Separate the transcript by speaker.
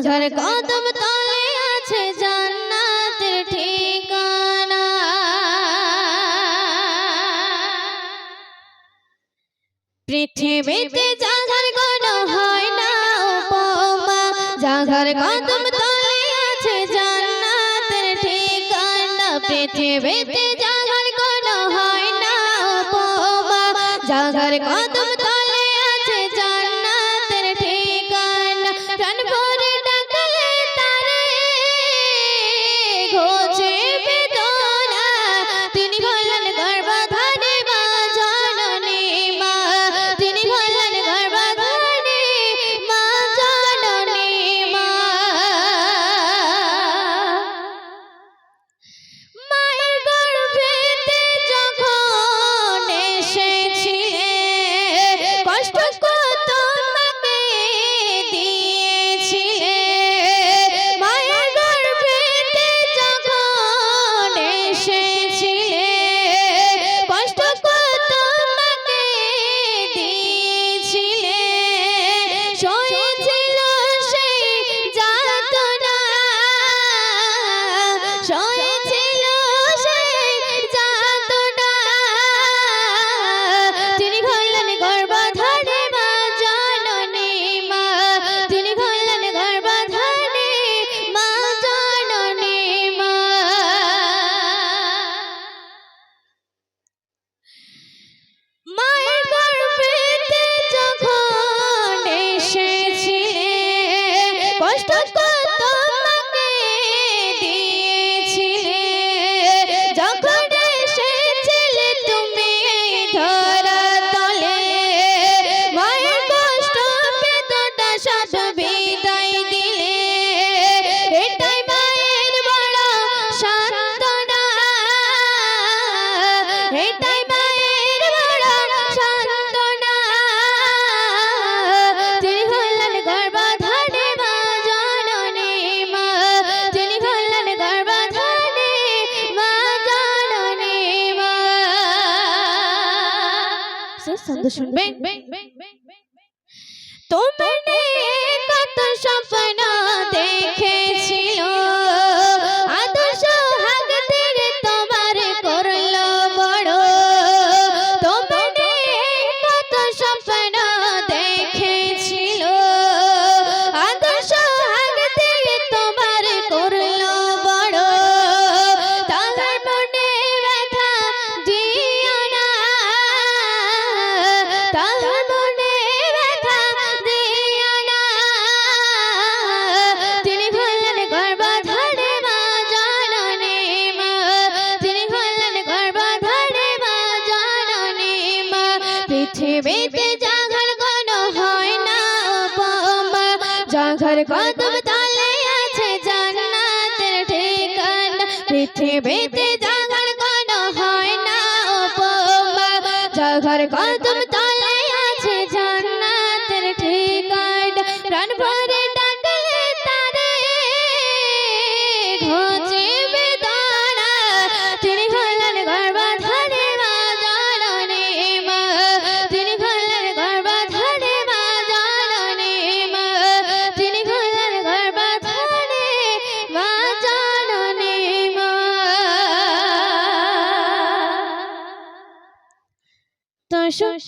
Speaker 1: যার কদম তলে আছে জান্নাতের ঠিকানা। পৃথিবীতে যার কোনো হয় না উপমা, যার কদম তলে আছে জান্নাতের ঠিকানা। পৃথিবীতে যার কোনো হয় না উপমা, যার কদম তলে আছে জান্নাতের ঠিকানা। প্রাণ ভরে ডাকলে তারে ঘোচে বেদনা, তিনি হলেন গর্ভধারী মা জননী মা, তিনি হলেন গর্ভধারী মা জননী মা। মায়ের গর্ভেতে যখন এসেছিলে, কষ্ট কত মাকে দিয়েছিলে। মায়ের গর্ভেতে যখন এসেছিলে, কষ্ট কত মাকে দিয়েছিলে। সয়েছিল সেই যাতনা, সয়েছিল সেই যাতনা। তিনি হলেন গর্ভধারী মা জননী মা, তিনি হলেন গর্ভধারী মা জননী মা। মায়ের গর্ভেতে যখন এসেছিলে, কষ্ট কত মাকে দিয়েছিলে। যখন এসেছিলে তুমি এই ধরা তলে, মায়ের কষ্ট বেদনা সব বিদায় দিলে। এটাই মায়ের বড় সান্ত্বনা, এটাই মায়ের বড় সান্ত্বনা। তিনি হলেন গর্ভধারী মা জননী মা, তিনি হলেন গর্ভধারী মা জননী মা। সুন্দর শুনবে। তোমরা কত স্বপ্ন দেখেছিল, আদর্শ হাগদের তোমার করলো বড়। তোমরা কত স্বপ্ন দেখেছিল, আদর্শ হাগদের তোমার করলো বড়। তাহার মনে ব্যথা দিও না, তাহার মনে ব্যথা দিও না। তিনি হলেন গর্ভধারী মা জননী মা, তিনি হলেন গর্ভধারী মা জননী মা। পৃথিবীতে যার কোনো হয় না উপমা, যার কদম তলে আছে জান্নাতের ঠিকানা। পৃথিবীতে যার কোনো হয় না উপমা, যার কদম তলে আছে জান্নাতের ঠিকানা। প্রাণ ভরে ডাকলে তারে ঘোচে বেদনা, তিনি হলেন গর্ভধারী মা জননী মা, তিনি হলেন গর্ভধারী মা জননী মা, তিনি হলেন গর্ভধারী মা জননী মা। দর্শক